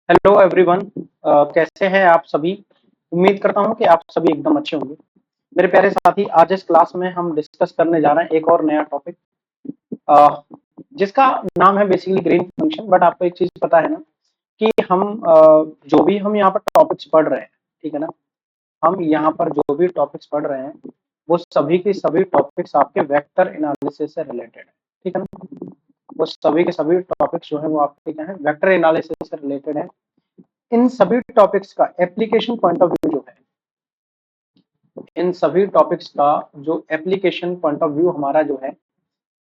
Hello everyone. कैसे हैं आप सभी। उम्मीद करता हूं कि आप सभी एकदम अच्छे होंगे। मेरे प्यारे साथी, आज इस क्लास में हम डिस्कस करने जा रहे हैं एक और नया टॉपिक, जिसका नाम है बेसिकली ग्रीन फंक्शन। बट आपको एक चीज पता है ना कि हम जो भी हम यहाँ पर टॉपिक्स पढ़ रहे हैं, ठीक है ना, हम यहाँ पर जो भी टॉपिक्स पढ़ रहे हैं वो सभी के सभी टॉपिक्स आपके वेक्टर एनालिसिस से रिलेटेड है। ठीक है ना, वो सभी के सभी टॉपिक्स जो है वो आपके क्या है, वेक्टर एनालिसिस से रिलेटेड है। इन सभी टॉपिक्स का एप्लीकेशन पॉइंट ऑफ व्यू जो है, इन सभी टॉपिक्स का जो एप्लीकेशन पॉइंट ऑफ व्यू हमारा जो है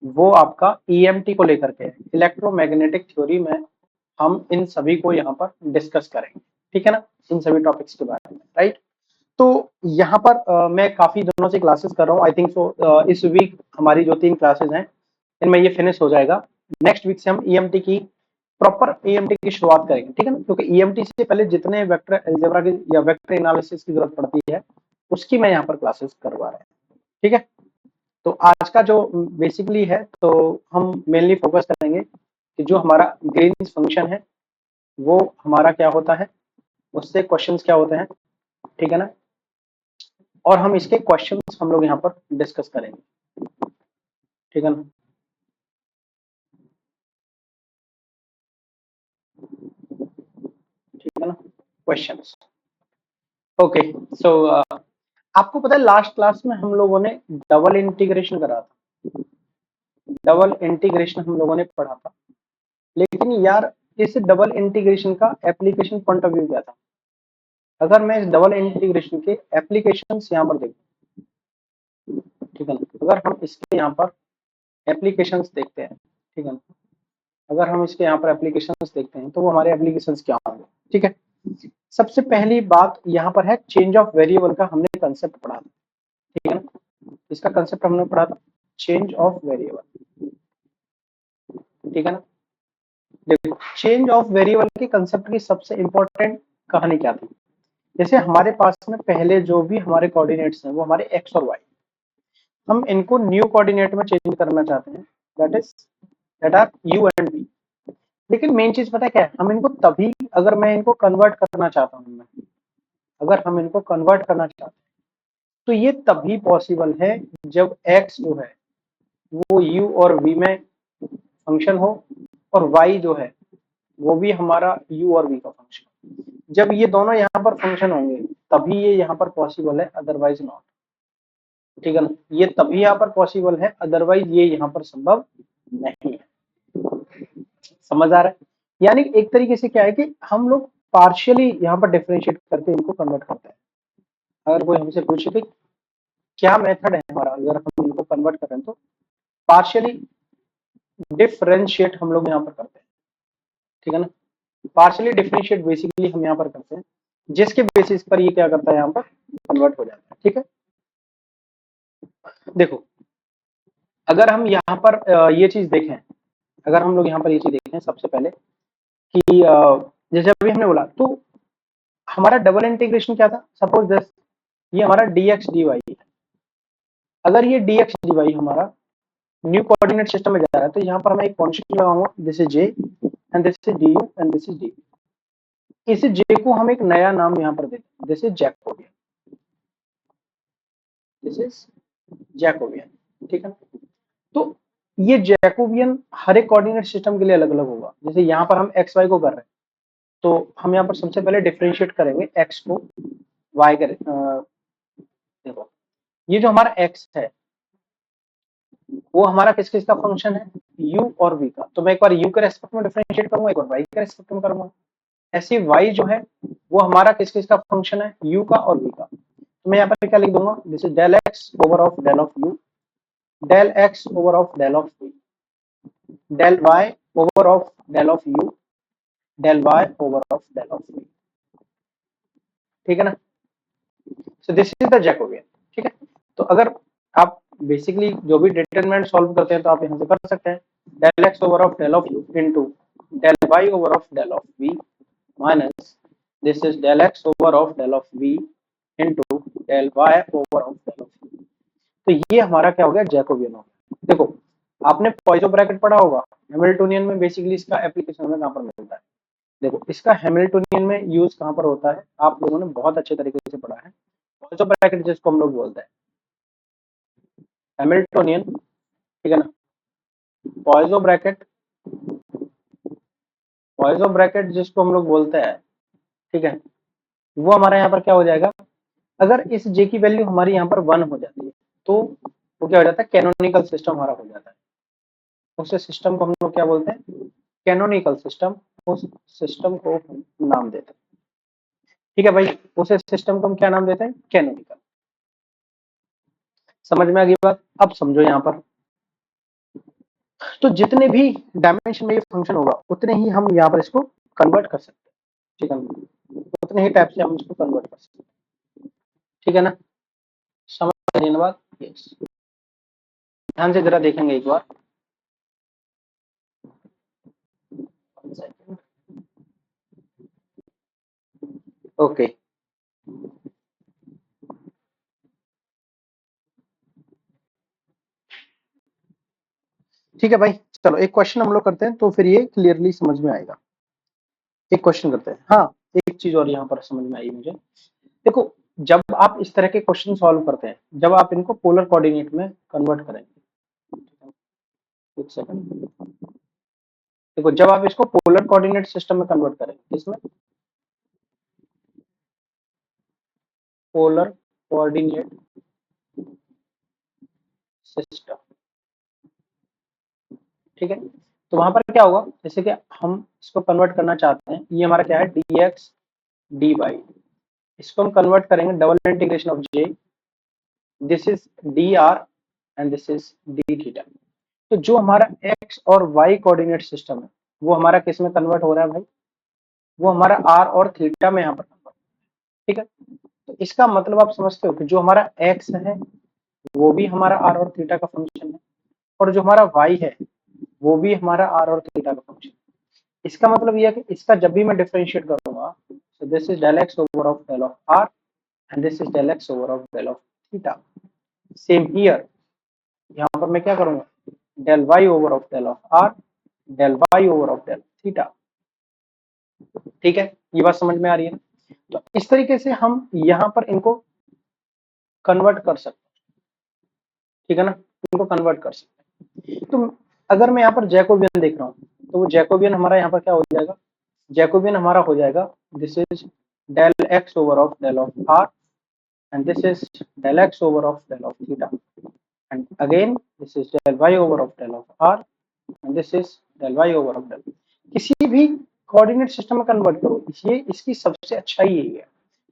वो आपका ईएमटी को लेकर के है, इलेक्ट्रोमैग्नेटिक थ्योरी में। हम इन सभी को यहाँ पर डिस्कस करेंगे, ठीक है ना, इन सभी टॉपिक्स के बारे में, राइट। तो यहाँ पर मैं काफी दिनों से क्लासेस कर रहा हूँ। आई थिंक सो इस वीक हमारी जो 3 क्लासेस हैं इनमें ये फिनिश हो जाएगा। नेक्स्ट वीक से हम ईएमटी की प्रॉपर ईएमटी की शुरुआत करेंगे, ठीक है ना, क्योंकि ईएमटी से पहले जितने वेक्टर अलजेब्रा की या वेक्टर एनालिसिस की जरूरत पड़ती है उसकी मैं यहाँ पर क्लासेस करवा रहा हूँ, ठीक है। तो आज का जो बेसिकली है, तो हम मेनली फोकस करेंगे कि जो हमारा ग्रीन्स फंक्शन है वो हमारा क्या होता है, उससे क्वेश्चंस क्या होते हैं, ठीक है ना, और हम इसके क्वेश्चंस हम लोग यहाँ पर डिस्कस करेंगे, ठीक है ना। ठीक है ना, क्वेश्चंस। ओके। सो आपको पता है लास्ट क्लास में हम लोगों ने डबल इंटीग्रेशन करा था, डबल इंटीग्रेशन हम लोगों ने पढ़ा था। लेकिन यार, इस डबल इंटीग्रेशन का एप्लीकेशन पॉइंट ऑफ व्यू क्या था। अगर मैं इस डबल इंटीग्रेशन के एप्लीकेशंस यहाँ पर देखूं, ठीक है ना, अगर हम इसके यहाँ पर एप्लीकेशंस देखते हैं, ठीक है ना, अगर हम इसके यहाँ पर एप्लीकेशंस देखते हैं तो वो हमारे एप्लीकेशंस क्या होंगे, ठीक है। सबसे पहली बात यहाँ पर है चेंज ऑफ वेरिएबल का हमने कंसेप्ट पढ़ा था, ठीक है ना, इसका कंसेप्ट हमने पढ़ा था, चेंज ऑफ वेरिएबल, ठीक है ना। देखो, चेंज ऑफ वेरिएबल के कंसेप्ट की सबसे इंपॉर्टेंट कहानी क्या थी। जैसे हमारे पास में पहले जो भी हमारे कोऑर्डिनेट्स हैं वो हमारे एक्स और वाई, हम इनको न्यू कोऑर्डिनेट में चेंज करना चाहते हैं, that are U and V. लेकिन मेन चीज पता है क्या है, हम इनको तभी, अगर मैं इनको कन्वर्ट करना चाहता हूँ, मैं अगर हम इनको कन्वर्ट करना चाहते हैं तो ये तभी पॉसिबल है जब एक्स जो है वो यू और वी में फंक्शन हो, और वाई जो है वो भी हमारा यू और वी का फंक्शन। जब ये दोनों यहाँ पर फंक्शन होंगे तभी ये यहाँ पर पॉसिबल है, अदरवाइज नॉट, ठीक है ना। ये तभी यहाँ पर पॉसिबल है, अदरवाइज ये यहाँ पर संभव नहीं है। समझ आ रहा है। यानी एक तरीके से क्या है कि हम लोग पार्शियली यहाँ पर डिफरेंशिएट करके इनको कन्वर्ट करते हैं। अगर कोई हमसे पूछे कि क्या मेथड है हमारा, अगर हम इनको कन्वर्ट करें तो पार्शियली डिफरेंशिएट हम लोग यहाँ पर करते हैं, ठीक है ना। पार्शियली डिफरेंशिएट बेसिकली हम यहाँ पर करते हैं, जिसके बेसिस पर ये क्या करता है, यहाँ पर कन्वर्ट हो जाता है, ठीक है। देखो, अगर हम यहाँ पर ये चीज देखें, अगर हम लोग यहाँ पर ये चीज देखें सबसे पहले कि जैसे अभी हमने बोला, तो हमारा डबल इंटीग्रेशन क्या था। सपोज दिस, ये हमारा dx dy है। अगर ये dx dy हमारा न्यू कोऑर्डिनेट सिस्टम में जा रहा है तो यहाँ पर मैं एक कॉन्स्टेंट लगाऊंगा, this is j and this is du and this is d। इस j को हम एक नया नाम यहाँ पर देते हैं, this is Jacobian, this is Jacobian, ठीक है। तो ये जैकोबियन हर एक कोऑर्डिनेट सिस्टम के लिए अलग अलग होगा। जैसे यहाँ पर हम एक्स वाई को कर रहे हैं तो हम यहाँ पर सबसे पहले डिफरेंशिएट करेंगे एक्स को वाई कर, देखो ये जो हमारा एक्स है वो हमारा किस किस का फंक्शन है, u और v का। तो मैं एक बार u के रेस्पेक्ट में डिफरेंशिएट करूंगा, एक बार y के रेस्पेक्ट में करूंगा। ऐसे y जो है वो हमारा किस किस का फंक्शन है, u का और v का। तो मैं यहाँ पर क्या लिख दूंगा, this is del x over of del of u, del x over of del of v, del y over of del of u, del y over of del of v, ठीक है ना। So this is the Jacobian, ठीक है। तो अगर आप basically जो भी डिटरमिनेंट सॉल्व करते हैं तो आप यहाँ से कर सकते हैं, del x over of del of u into del y over of del of v minus this is del x over of del of v into del y over of del of v. तो ये हमारा क्या हो गया, Jacobian हो गया। देखो, आपने पॉइसो ब्रैकेट पढ़ा होगा, हैमिल्टोनियन में बेसिकली इसका एप्लीकेशन हमें कहाँ पर मिलता है, देखो इसका हैमिल्टोनियन में यूज कहाँ पर होता है, आप लोगों ने बहुत अच्छे तरीके से पढ़ा है। पॉइजो ब्रैकेट जिसको हम लोग बोलते हैं, हैमिल्टोनियन, ठीक है ना। पॉइजो ब्रैकेट, पॉइजो ब्रैकेट जिसको हम लोग बोलते हैं, ठीक है, वो हमारे यहाँ पर क्या हो जाएगा, अगर इस जे की वैल्यू हमारी यहाँ पर 1 हो जाती है तो वो क्या हो जाता है, कैनोनिकल सिस्टम हमारा हो जाता है। उस सिस्टम को हम लोग क्या बोलते हैं, कैनोनिकल सिस्टम। उस सिस्टम को हम नाम देते हैं, ठीक है भाई, उस सिस्टम को हम क्या नाम देते हैं, कैनोनिकल। समझ में आ गई बात। अब समझो यहाँ पर, तो जितने भी डायमेंशन में ये फंक्शन होगा उतने ही हम यहाँ पर इसको कन्वर्ट कर सकते हैं, ठीक है ना, उतने ही टाइप से हम इसको कन्वर्ट कर सकते हैं, ठीक है ना। समझ रही है ना बात, यस। ध्यान से जरा देखेंगे एक बार, ओके, ठीक है भाई। चलो एक क्वेश्चन हम लोग करते हैं तो फिर ये क्लियरली समझ में आएगा। एक क्वेश्चन करते हैं, हाँ एक चीज और यहाँ पर समझ में आई मुझे। देखो जब आप इस तरह के क्वेश्चन सॉल्व करते हैं, जब आप इनको पोलर कोऑर्डिनेट में कन्वर्ट करेंगे, एक सेकंड, देखो जब आप इसको पोलर कोऑर्डिनेट सिस्टम में कन्वर्ट करेंगे, इसमें पोलर कोऑर्डिनेट सिस्टम, ठीक है, तो वहां पर क्या होगा, जैसे कि हम इसको कन्वर्ट करना चाहते हैं, ये हमारा क्या है, dx dy, इसको हम कन्वर्ट करेंगे double integration of j, this is dr and this is d theta. तो जो हमारा x और y कोऑर्डिनेट सिस्टम है वो हमारा किस में कन्वर्ट हो रहा है भाई, वो हमारा r और थीटा में यहाँ पर कन्वर्ट, ठीक है। तो इसका मतलब आप समझते हो कि जो हमारा x है वो भी हमारा r और थीटा का फंक्शन है, और जो हमारा y है वो भी हमारा r और थीटा का फंक्शन है। इसका मतलब यह है कि इसका जब भी मैं डिफरेंशिएट करूंगा, so this is del x over of del of r and this is del x over of del of theta. Same here, यहाँ पर मैं क्या करूंगा, del y over of del of r, del y over of del theta, ठीक है। ये बात समझ में आ रही है ना। तो इस तरीके से हम यहाँ पर इनको कन्वर्ट कर सकते हैं, ठीक है ना, इनको कन्वर्ट कर सकते हैं। तो अगर मैं यहाँ पर जैकोबियन देख रहा हूँ तो वो जैकोबियन हमारा यहाँ पर क्या हो जाएगा, जैकोबियन हमारा हो जाएगा, this is del x over of del of r and this is del x over of del of theta, and again this is del y over of del of r and this is del y over of del। किसी भी coordinate system में convert करो, ये इसकी सबसे अच्छा यही है,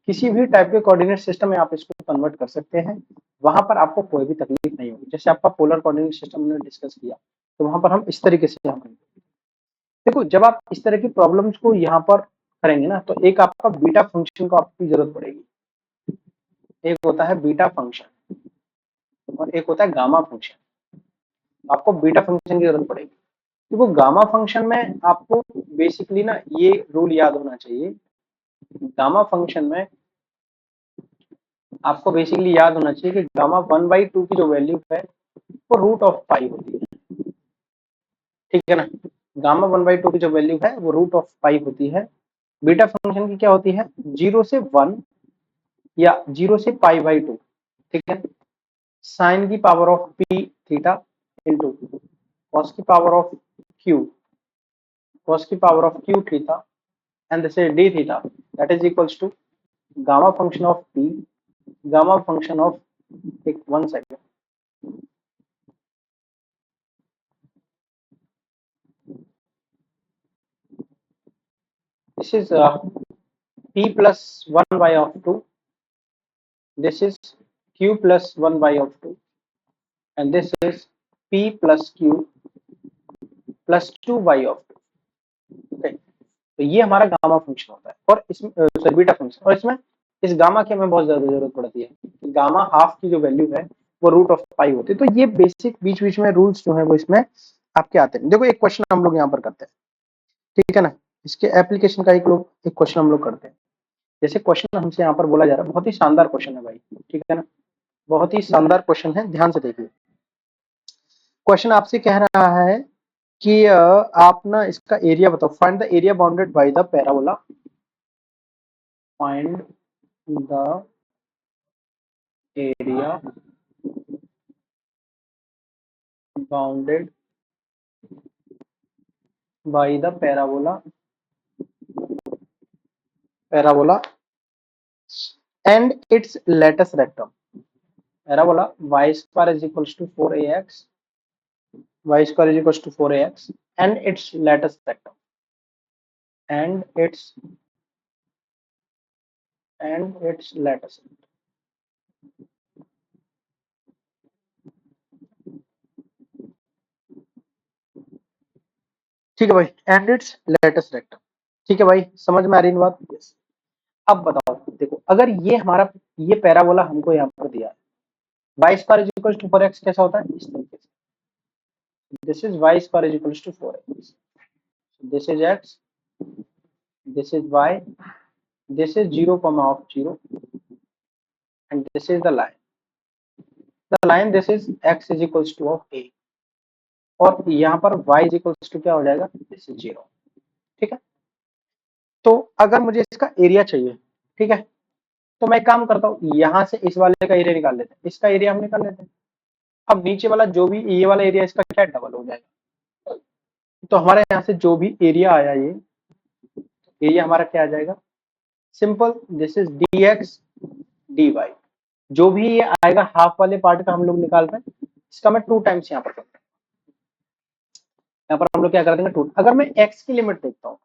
किसी भी टाइप के कोऑर्डिनेट सिस्टम में आप इसको कन्वर्ट कर सकते हैं, वहां पर आपको कोई भी तकलीफ नहीं होगी। जैसे आपका पोलर कोऑर्डिनेट सिस्टम हमने डिस्कस किया, तो वहां पर हम इस तरीके से यहाँ देखो, जब आप इस तरह की प्रॉब्लम्स को यहाँ पर करेंगे ना, तो एक आपका बीटा फंक्शन को आपकी जरूरत पड़ेगी, एक होता है बीटा फंक्शन और एक होता है गामा फंक्शन। आपको बीटा फंक्शन की जरूरत पड़ेगी, तो वो गामा फंक्शन में आपको बेसिकली ना ये रूल याद होना चाहिए, गामा फंक्शन में आपको बेसिकली याद होना चाहिए कि गामा 1/2 की जो वैल्यू है वो रूट ऑफ पाई होती है, ठीक है ना। गामा 1/2 की जो वैल्यू है वो रूट ऑफ पाई होती है। बीटा फंक्शन की क्या होती है, 0 से 1 या 0 से π/2, ठीक है, साइन की power of P theta into cos की पावर ऑफ क्यू, cos की power of q theta and this is d theta, that is equals to gamma function of p, gamma function of, एक 1 second, this is p plus 1 by of 2, this is q plus 1 by of 2 and this is p plus q plus 2 by of 2, okay। तो ये हमारा gamma function होता है, और इसमें sorry beta function, और इसमें इस गामा की हमें बहुत ज्यादा जरूरत पड़ती है। गामा हाफ की जो वैल्यू है वो रूट ऑफ पाई होती है। तो ये बेसिक बीच बीच में रूल्स जो है वो इसमें आपके आते हैं। देखो एक क्वेश्चन हम लोग यहाँ पर करते हैं, ठीक है ना, इसके एप्लीकेशन का एक क्वेश्चन हम लोग करते हैं। जैसे क्वेश्चन हमसे यहाँ पर बोला जा रहा है, बहुत ही शानदार क्वेश्चन है भाई, ठीक है ना, बहुत ही शानदार क्वेश्चन है, ध्यान से देखिए। क्वेश्चन आपसे कह रहा है कि आप ना इसका एरिया बताओ, find the area bounded by the parabola, find the area bounded by the parabola and its lattice rectum. Parabola y square is equals to 4ax, y square is equals to 4ax and its lattice rectum, and its lattice. ठीक है भाई, and it's latus rectum. ठीक है भाई, समझ में आ रही है बात? यस। अब बताओ, देखो अगर ये हमारा ये पैराबोला हमको यहाँ पर दिया है, y square is equal to 4x कैसा होता है, इस तरीके से, this is y square is equal to 4x, this is x, this is y, this is 0 comma of 0 and this is the line this is x is equals to of a, और यहाँ पर y is equals to क्या हो जाएगा, this is 0। ठीक है, तो अगर मुझे इसका एरिया चाहिए, ठीक है, तो मैं एक काम करता हूँ, यहाँ से इस वाले का एरिया निकाल लेते हैं, इसका एरिया हम निकाल लेते हैं। अब नीचे वाला जो भी ये वाला एरिया इसका क्या डबल हो जाएगा, तो हमारे यहाँ से जो भी एरिया आया ये एरिया हमारा क्या आ जाएगा, simple, this is dx dy, जो भी ये आएगा हाफ वाले पार्ट का हम लोग निकाल रहे हैं, इसका मैं 2 टाइम्स यहाँ पर करता हूँ, यहाँ पर हम लोग क्या कर देंगे 2। अगर मैं x की लिमिट देखता हूँ,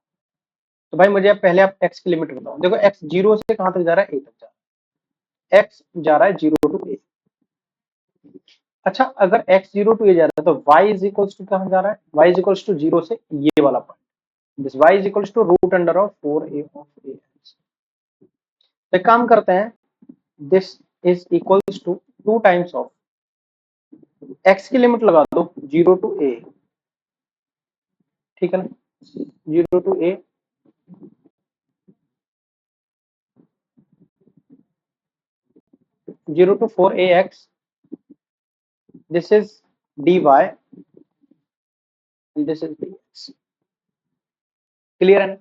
तो भाई मुझे पहले आप x की लिमिट बताओ, देखो x 0 से कहां तक जा रहा है, a तक जा रहा है, x जा रहा है 0 टू a। अच्छा, अगर x 0 टू a जा रहा है तो y इज इक्वल्स टू कहां जा रहा है, y इज इक्वल्स टू 0 से ये वाला point, this y is equals to root under of 4a of a। तो काम करते हैं, this is equals to 2 times of x की लिमिट लगा दो 0 टू a, ठीक है ना, 0 to a, zero to 4ax, this is dy, this is dx। Clear है?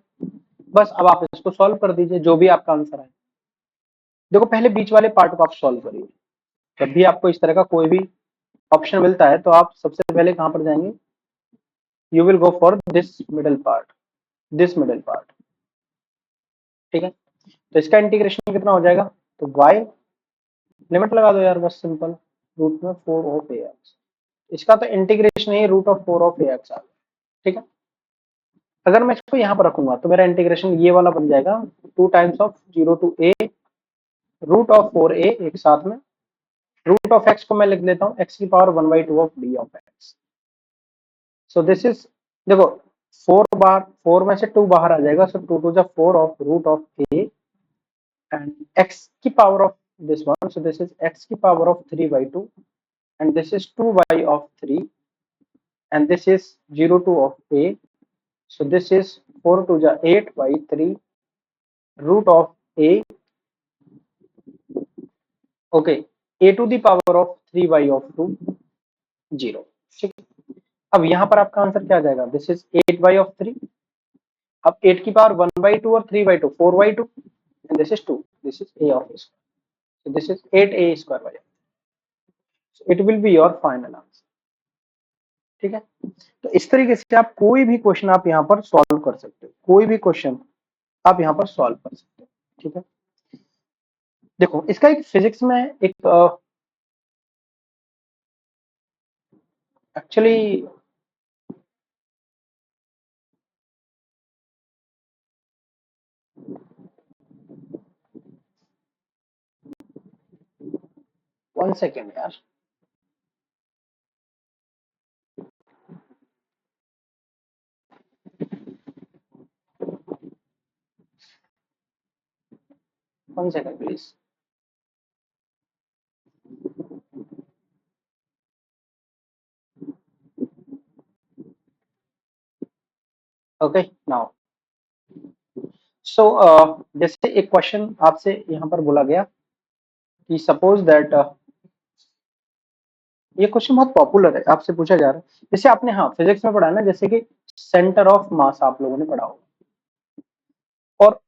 बस अब आप इसको सॉल्व कर दीजिए, जो भी आपका आंसर है। देखो पहले बीच वाले पार्ट को आप सॉल्व करिए, जब भी आपको इस तरह का कोई भी ऑप्शन मिलता है तो आप सबसे पहले कहां पर जाएंगे, you will go for this middle part, this middle part. ठीक है, तो इसका इंटीग्रेशन कितना हो जाएगा, तो y लिमिट लगा दो यार, बस सिंपल, रूट में 4 ऑफ ax, इसका तो इंटीग्रेशन ही रूट ऑफ 4 ऑफ ax आ गया। ठीक है, अगर मैं इसको यहाँ पर रखूंगा तो मेरा इंटीग्रेशन ये वाला बन जाएगा 2 times of 0 to a root of 4a, एक साथ में रूट ऑफ x को मैं लिख देता हूँ x की power 1/2 of d of x। So this is, देखो 4 बार 4 में से 2 बाहर आ जाएगा, सो 2 टू जा 4 of root of a and x की power of this one, so this is x की पावर of 3/2 and this is 2y of 3 and this is 0 2 of a, so this is 4 to the 8 by 3 root of a, okay, a to the power of 3y of 2 0। ठीक, अब यहाँ पर आपका answer क्या आ जाएगा, this is 8y of 3, अब 8 की power 1/2 और 3/2 4/2 and this is 2, this is a of a square, so this is 8a square by, so it will be your final answer। ठीक है, तो इस तरीके से आप कोई भी क्वेश्चन आप यहाँ पर सॉल्व कर सकते हो, कोई भी क्वेश्चन आप यहाँ पर सॉल्व कर सकते हो। ठीक है, देखो इसका एक फिजिक्स में एक एक्चुअली 1 सेकेंड यार, one second please. Okay now, so जैसे एक क्वेश्चन आपसे यहाँ पर बोला गया कि सपोज दैट ये क्वेश्चन बहुत पॉपुलर है, आपसे पूछा जा रहा है। जैसे आपने हाँ फिजिक्स में पढ़ा है ना, जैसे कि सेंटर ऑफ मास आप लोगों ने पढ़ा होगा। और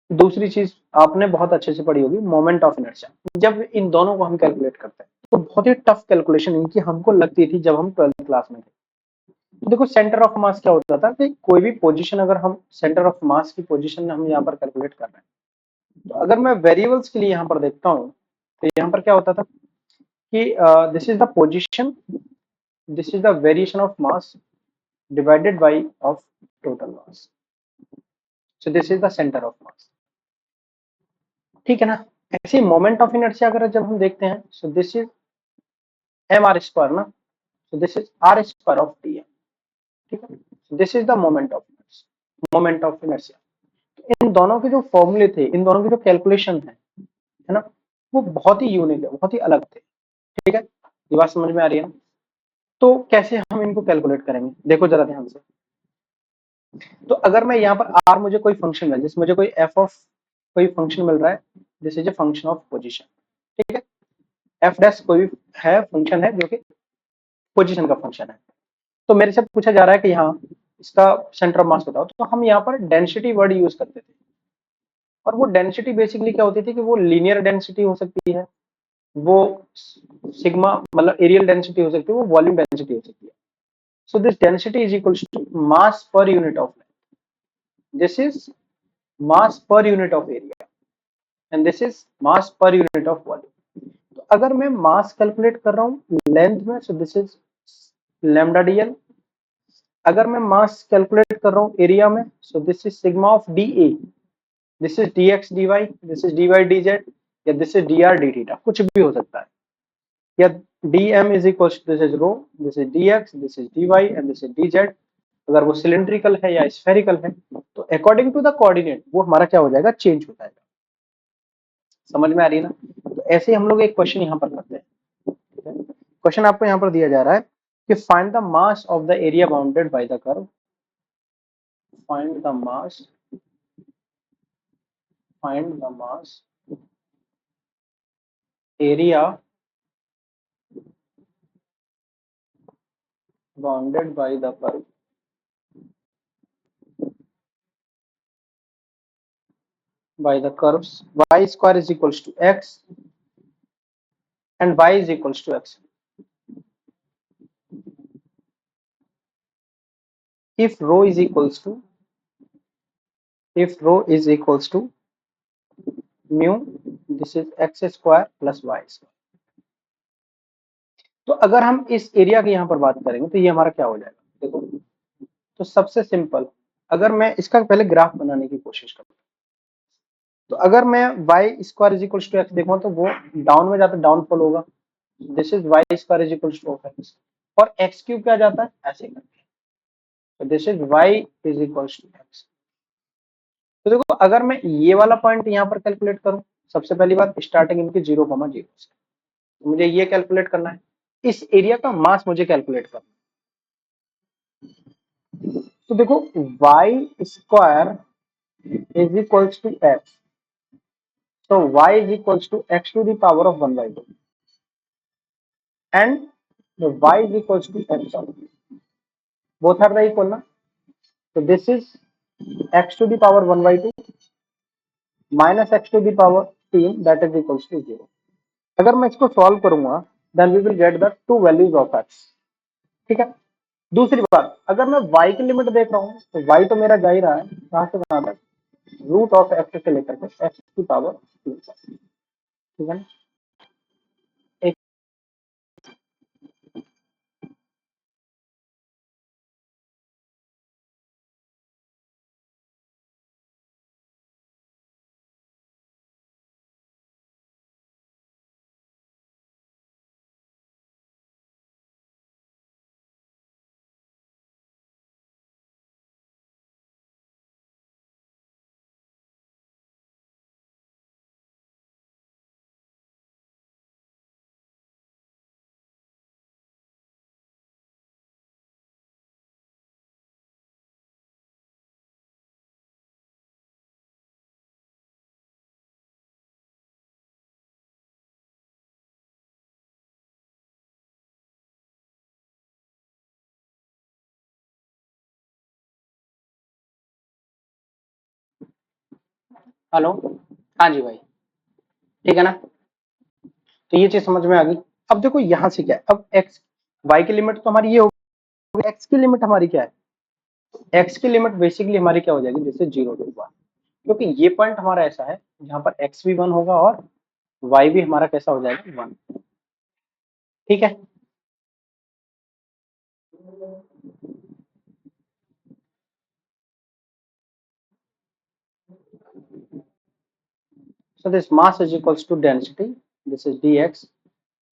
दूसरी चीज आपने बहुत अच्छे से पढ़ी होगी, मोमेंट ऑफ इनर्शिया। जब इन दोनों को हम कैलकुलेट करते हैं तो बहुत ही टफ कैलकुलेशन इनकी हमको लगती थी जब हम 12th क्लास में थे। तो देखो सेंटर ऑफ मास क्या होता था कि कोई भी पोजीशन, अगर हम सेंटर ऑफ मास की पोजीशन हम यहाँ पर कैलकुलेट कर रहे हैं, तो अगर मैं वेरिएबल्स के लिए यहाँ पर देखता हूँ तो यहाँ पर क्या होता था कि this is the position, this is the variation of mass divided by of total mass, so this is the centre of mass. ठीक है ना। ऐसे मोमेंट ऑफ इनर्शिया अगर जब हम देखते हैं, so this is M R square ना, so this is R square of T M. ठीक है, this is the moment of inertia. इन दोनों के जो फॉर्मूले थे, इन दोनों की जो कैलकुलेशन है ना, वो बहुत ही यूनिक है, बहुत ही अलग थे। ठीक है, ये बात समझ में आ रही है ना। तो कैसे हम इनको कैलकुलेट करेंगे, देखो जरा ध्यान से। तो अगर मैं यहाँ पर आर, मुझे कोई फंक्शन मिल, जैसे मुझे कोई एफ ऑफ कोई फंक्शन मिल रहा है, this is a function of position. ठीक है, एफ डैश कोई है फंक्शन है जो कि पोजीशन का फंक्शन है। तो मेरे से पूछा जा रहा है कि यहाँ इसका सेंटर ऑफ मास बताओ, तो हम यहाँ पर डेंसिटी वर्ड यूज करते थे। और वो डेंसिटी बेसिकली क्या होती थी कि वो लीनियर डेंसिटी हो सकती है, वो सिग्मा मतलब एरियल डेंसिटी हो सकती है, वो वॉल्यूम डेंसिटी हो सकती है। So this density is equals to mass per unit of length, this is mass per unit of area, and this is mass per unit of volume. तो अगर मैं मास कैलकुलेट कर रहा हूँ लेंथ में, so this is lambda DL. अगर मैं mass calculate कर रहा हूँ एरिया में, so this is sigma of D A, this is D X D Y, this is D Y D Z, या this is D R D theta, कुछ भी हो सकता है। या D M is equal, this is rho, this is D X, this is D Y and this is D Z. अगर वो cylindrical है या स्फेरिकल है, तो अकॉर्डिंग टू द कोऑर्डिनेट वो हमारा क्या हो जाएगा, चेंज हो जाएगा। समझ में आ रही है ना। तो ऐसे ही हम लोग एक क्वेश्चन यहाँ पर करते हैं। क्वेश्चन आपको यहाँ पर दिया जा रहा है कि find the mass of the area bounded by the curve, find the mass, find the mass area bounded by the curve by the curves y square is equals to x and y is equals to x if rho is equals to, if rho is equals to mu, this is x square plus y square। तो अगर हम इस area की यहाँ पर बात करेंगे तो ये हमारा क्या हो जाएगा, देखो। तो सबसे सिंपल, अगर मैं इसका पहले ग्राफ बनाने की कोशिश करूँ, तो अगर मैं y square is equals to x देखूँ तो वो डाउन में जाता है, डाउनफॉल होगा। This is y square is equals to of x, और एक्स क्यूब क्या जाता है ऐसे करके, तो this is y is equals to x. तो देखो अगर मैं ये वाला पॉइंट यहाँ पर कैलकुलेट करूं, सबसे पहली बात स्टार्टिंग इनकी 0,0 से, तो मुझे ये कैलकुलेट करना है, इस एरिया का मास मुझे कैलकुलेट करना है। तो देखो y square is equals to x, तो y is equals to x to the power of 1/2 and y is equals to x, both are the equal ना। तो this is x to the power 1/2 minus x to the power 3 that is equals to 0। अगर मैं इसको solve करूंगा then we will get the two values of x। ठीक है। दूसरी बात, अगर मैं y की लिमिट देख रहा हूँ तो y तो मेरा जा ही रहा है कहां से कहां तक, रूट ऑफ x से लेकर के x की पावर 3 तक। ठीक है ना। हेलो, हाँ जी भाई, ठीक है ना। तो ये चीज समझ में आ गई। अब देखो यहाँ से क्या है, अब एक्स वाई की लिमिट तो हमारी ये होगी, एक्स की लिमिट हमारी क्या है, एक्स की लिमिट बेसिकली हमारी क्या हो जाएगी, जैसे 0 to 1, क्योंकि ये पॉइंट हमारा ऐसा है जहां पर एक्स भी 1 होगा और वाई भी हमारा कैसा हो जाएगा, 1। ठीक है। So this mass is equals to density. This is dx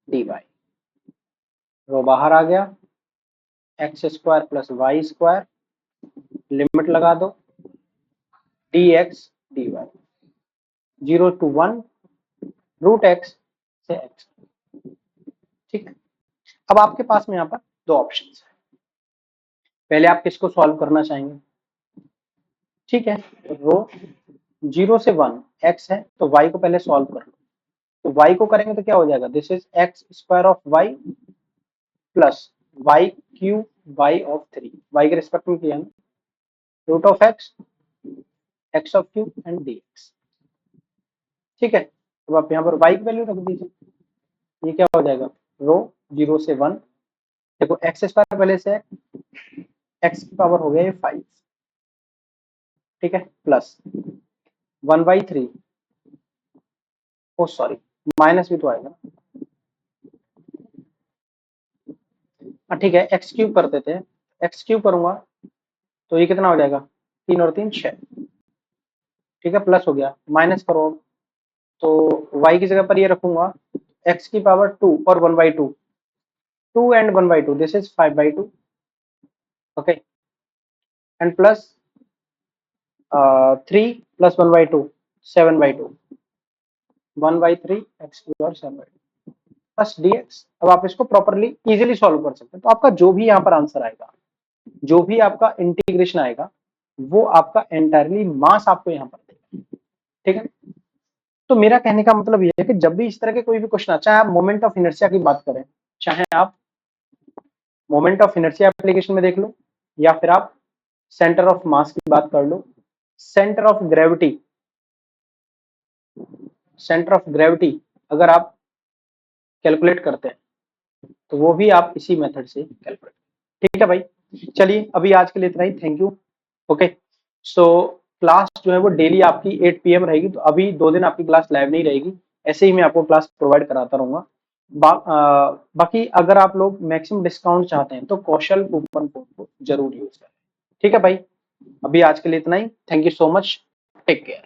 dy. रो बाहर आ गया, x square plus y square, limit लगा दो, dx dy, 0 to 1 root x से एक्स। ठीक। अब आपके पास में यहाँ पर दो ऑप्शन है, पहले आप किसको सॉल्व करना चाहेंगे। ठीक है, रो 0 से 1 एक्स है तो वाई को पहले सॉल्व कर लो। तो वाई को करेंगे तो क्या हो जाएगा, this is x square of y plus y Q y of 3, y के रिस्पेक्ट में किया ना, root of x of Q and D x. ठीक है, तो आप यहाँ पर वाई की वैल्यू रख दीजिए, ये क्या हो जाएगा, रो 0 से 1, देखो एक्स स्क्वायर पहले से है, एक्स की पावर हो गया ये 5। ठीक है, प्लस 1/3, ओ सॉरी माइनस भी तो आएगा ना। हाँ ठीक है, एक्स क्यूब कर देते हैं, एक्स क्यूब करूंगा तो ये कितना हो जाएगा, 3 और 3 6। ठीक है, प्लस हो गया, माइनस करो तो y की जगह पर ये रखूंगा, x की पावर 2 और 1/2, 2 and 1/2, this is 5/2। Okay, and plus 3 plus 1/2, 7/2, 1/3 x cube और 7/2 प्लस dx। अब आप इसको प्रॉपरली इजीली सॉल्व कर सकते हैं, तो आपका जो भी यहाँ पर आंसर आएगा, जो भी आपका इंटीग्रेशन आएगा, वो आपका एंटायरली मास आपको यहाँ पर देगा। ठीक है, तो मेरा कहने का मतलब ये है कि जब भी इस तरह के कोई भी क्वेश्चन, चाहे आप मोमेंट ऑफ इनर्शिया की बात करें, चाहे आप मोमेंट ऑफ इनर्शिया एप्लीकेशन में देख लो, या फिर आप सेंटर ऑफ मास की बात कर लो, centre of gravity, centre of gravity अगर आप कैलकुलेट करते हैं तो वो भी आप इसी मेथड से कैलकुलेट। ठीक है भाई, चलिए अभी आज के लिए इतना ही, thank you. Okay, so class जो है वो डेली आपकी 8 PM रहेगी, तो अभी 2 दिन आपकी क्लास लाइव नहीं रहेगी, ऐसे ही मैं आपको क्लास प्रोवाइड कराता रहूंगा। बाकी अगर आप लोग मैक्सिमम डिस्काउंट चाहते हैं तो कौशल कूपन कोड को जरूर यूज करें। ठीक है भाई, अभी आज के लिए इतना ही, thank you so much, take care.